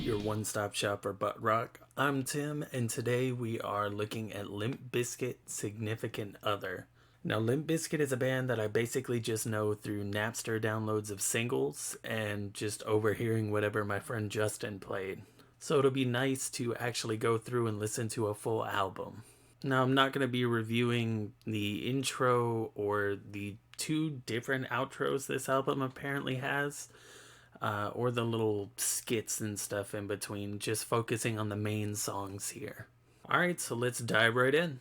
your one-stop shop for butt rock. I'm Tim, and today we are looking at Limp Bizkit Significant Other. Now, Limp Bizkit is a band that I basically just know through Napster downloads of singles and just overhearing whatever my friend Justin played. So it'll be nice to actually go through and listen to a full album. Now, I'm not going to be reviewing the intro or the two different outros this album apparently has, or the little skits and stuff in between, just focusing on the main songs here. Alright, so let's dive right in.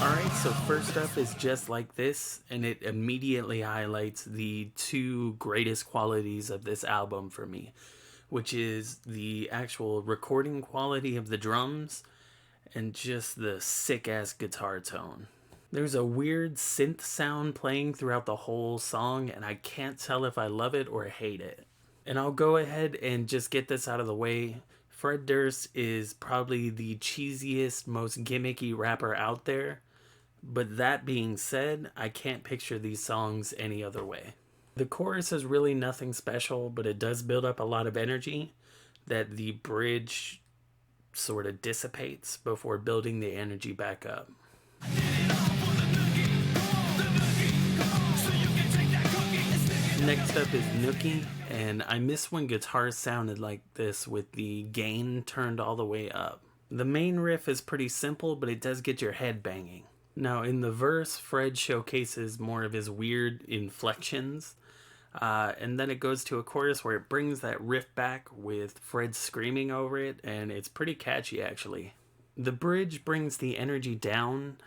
Alright, so first up is Just Like This, and it immediately highlights the two greatest qualities of this album for me, which is the actual recording quality of the drums and just the sick-ass guitar tone. There's a weird synth sound playing throughout the whole song, and I can't tell if I love it or hate it. And I'll go ahead and just get this out of the way. Fred Durst is probably the cheesiest, most gimmicky rapper out there. But that being said, I can't picture these songs any other way. The chorus is really nothing special, but it does build up a lot of energy that the bridge sort of dissipates before building the energy back up. Next up is Nookie, and I miss when guitars sounded like this with the gain turned all the way up. The main riff is pretty simple, but it does get your head banging. Now in the verse, Fred showcases more of his weird inflections, and then it goes to a chorus where it brings that riff back with Fred screaming over it, and it's pretty catchy actually. The bridge brings the energy down,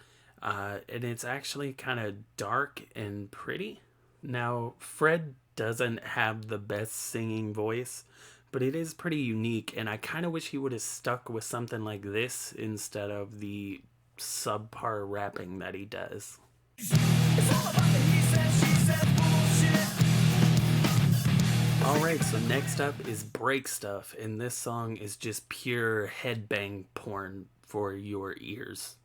and it's actually kind of dark and pretty. Now, Fred doesn't have the best singing voice, but it is pretty unique, and I kind of wish he would have stuck with something like this instead of the subpar rapping that he does. Alright, so next up is Break Stuff, and this song is just pure headbang porn for your ears.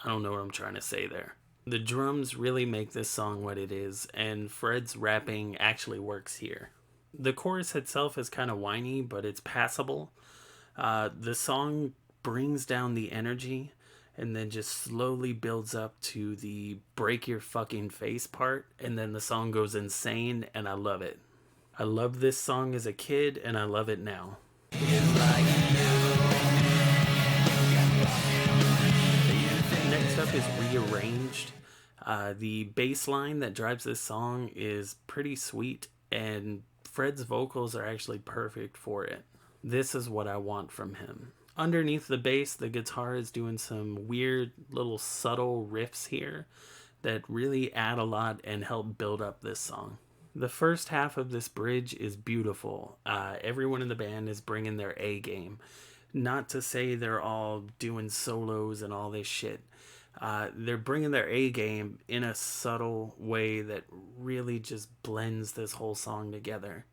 I don't know what I'm trying to say there. The drums really make this song what it is, and Fred's rapping actually works here. The chorus itself is kind of whiny, but it's passable. The song brings down the energy and then just slowly builds up to the break your fucking face part, and then the song goes insane, and I love it. I loved this song as a kid, and I love it now. Next up is Rearranged. The bass line that drives this song is pretty sweet, and Fred's vocals are actually perfect for it. This is what I want from him. Underneath the bass, the guitar is doing some weird little subtle riffs here that really add a lot and help build up this song. The first half of this bridge is beautiful. Everyone in the band is bringing their A game. Not to say they're all doing solos and all this shit. They're bringing their A game in a subtle way that really just blends this whole song together.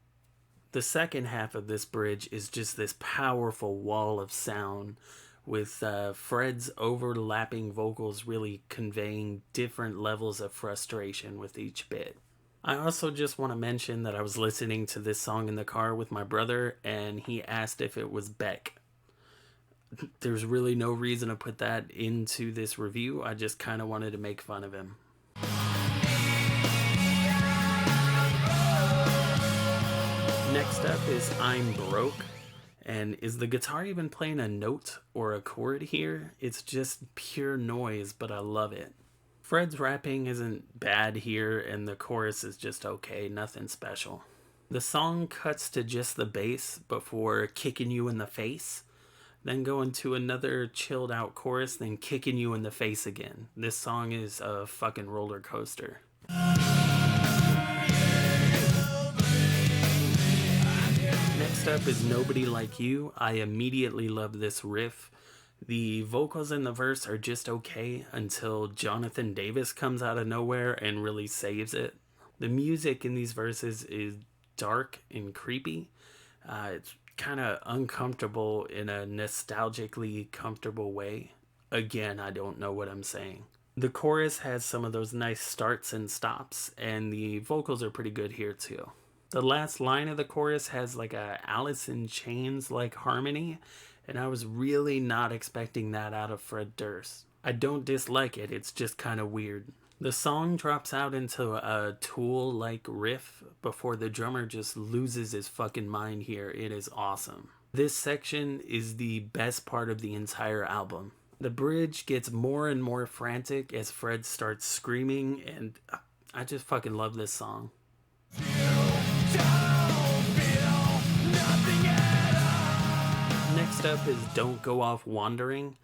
The second half of this bridge is just this powerful wall of sound with Fred's overlapping vocals really conveying different levels of frustration with each bit. I also just want to mention that I was listening to this song in the car with my brother, and he asked if it was Beck. There's really no reason to put that into this review. I just kind of wanted to make fun of him. Next up is I'm Broke. And is the guitar even playing a note or a chord here? It's just pure noise, but I love it. Fred's rapping isn't bad here, and the chorus is just okay, nothing special. The song cuts to just the bass before kicking you in the face, then going to another chilled out chorus, then kicking you in the face again. This song is a fucking roller coaster. Next up is Nobody Like You. I immediately love this riff. The vocals in the verse are just okay until Jonathan Davis comes out of nowhere and really saves it. The music in these verses is dark and creepy. It's kind of uncomfortable in a nostalgically comfortable way. Again, I don't know what I'm saying. The chorus has some of those nice starts and stops, and the vocals are pretty good here too. The last line of the chorus has like a Alice in Chains like harmony, and I was really not expecting that out of Fred Durst. I don't dislike it, it's just kind of weird. The song drops out into a Tool like riff before the drummer just loses his fucking mind here. It is awesome. This section is the best part of the entire album. The bridge gets more and more frantic as Fred starts screaming, and I just fucking love this song. Next up is Don't Go Off Wandering.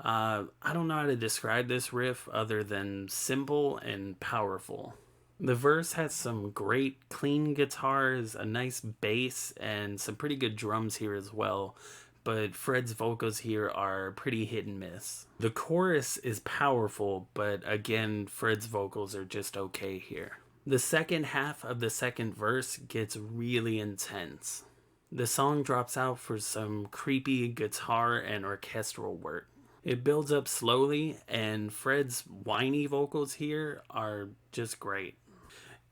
I don't know how to describe this riff other than simple and powerful. The verse has some great clean guitars, a nice bass, and some pretty good drums here as well, but Fred's vocals here are pretty hit and miss. The chorus is powerful, but again, Fred's vocals are just okay here. The second half of the second verse gets really intense. The song drops out for some creepy guitar and orchestral work. It builds up slowly, and Fred's whiny vocals here are just great.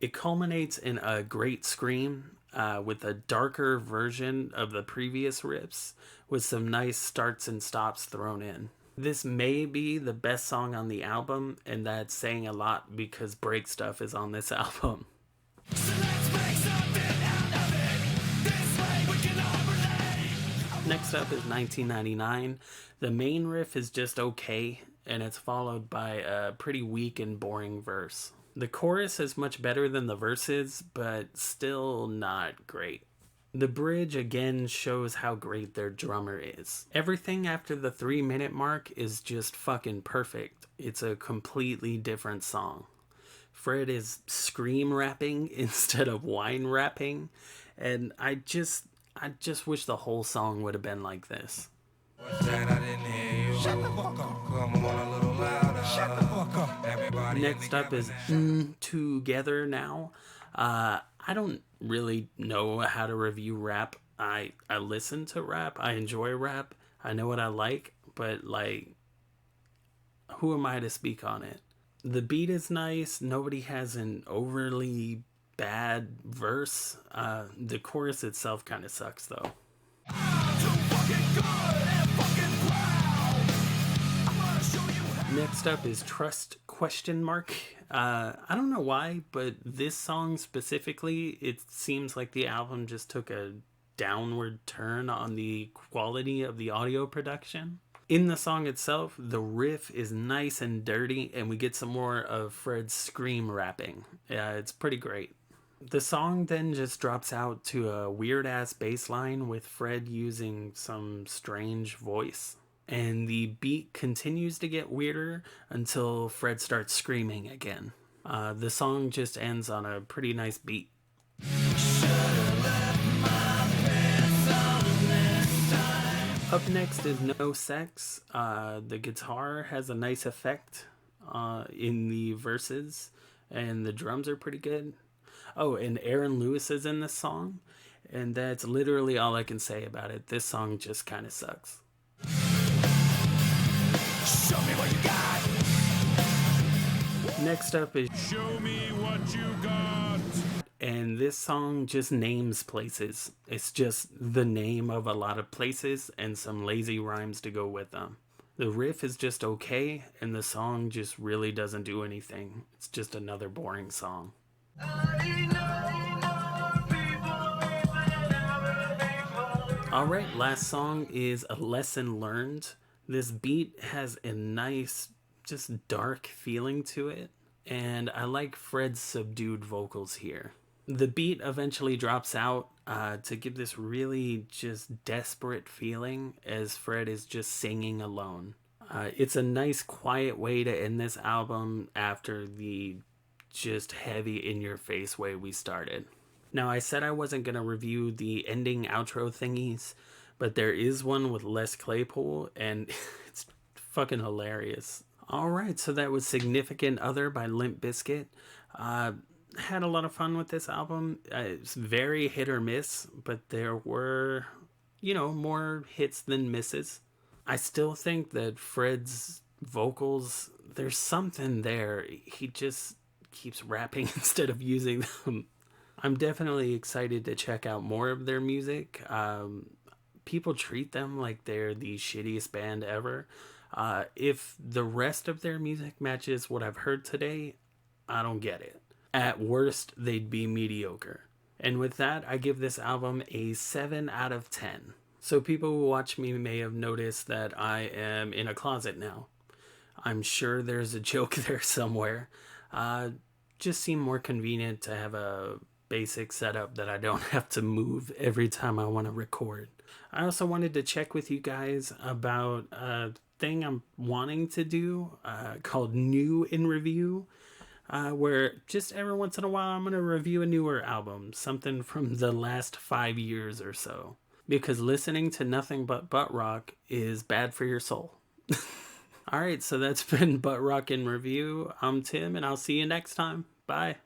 It culminates in a great scream with a darker version of the previous riffs with some nice starts and stops thrown in. This may be the best song on the album, and that's saying a lot because Break Stuff is on this album. Next up is 1999. The main riff is just okay, and it's followed by a pretty weak and boring verse. The chorus is much better than the verses, but still not great. The bridge again shows how great their drummer is. Everything after the 3-minute mark is just fucking perfect. It's a completely different song. Fred is scream rapping instead of whine rapping, and I just wish the whole song would have been like this. Next up is Together Now. I don't really know how to review rap. I listen to rap. I enjoy rap. I know what I like, but like, who am I to speak on it? The beat is nice. Nobody has an overly bad verse. The chorus itself kind of sucks though. Next up is Trust ? I don't know why, but this song specifically, it seems like the album just took a downward turn on the quality of the audio production. In the song itself, the riff is nice and dirty, and we get some more of Fred's scream rapping. It's pretty great. The song then just drops out to a weird ass bass line with Fred using some strange voice. And the beat continues to get weirder until Fred starts screaming again. The song just ends on a pretty nice beat. Up next is No Sex. The guitar has a nice effect in the verses, and the drums are pretty good. Oh, and Aaron Lewis is in this song, and that's literally all I can say about it. This song just kind of sucks. Show me what you got. Next up is Show Me What You Got. And this song just names places. It's just the name of a lot of places and some lazy rhymes to go with them. The riff is just okay, and the song just really doesn't do anything. It's just another boring song. Alright, last song is A Lesson Learned. This beat has a nice, just dark feeling to it, and I like Fred's subdued vocals here. The beat eventually drops out to give this really just desperate feeling as Fred is just singing alone. It's a nice quiet way to end this album after the just heavy in-your-face way we started. Now, I said I wasn't going to review the ending outro thingies, but there is one with Les Claypool, and it's fucking hilarious. Alright, so that was Significant Other by Limp Bizkit. Had a lot of fun with this album. It's very hit or miss, but there were, more hits than misses. I still think that Fred's vocals, there's something there. He just keeps rapping instead of using them. I'm definitely excited to check out more of their music. People treat them like they're the shittiest band ever. If the rest of their music matches what I've heard today, I don't get it. At worst, they'd be mediocre. And with that, I give this album a 7 out of 10. So people who watch me may have noticed that I am in a closet now. I'm sure there's a joke there somewhere. Just seemed more convenient to have a basic setup that I don't have to move every time I want to record. I also wanted to check with you guys about a thing I'm wanting to do called New in Review, where just every once in a while I'm going to review a newer album, something from the last 5 years or so. Because listening to nothing but butt rock is bad for your soul. Alright, so that's been Butt Rock in Review. I'm Tim, and I'll see you next time. Bye.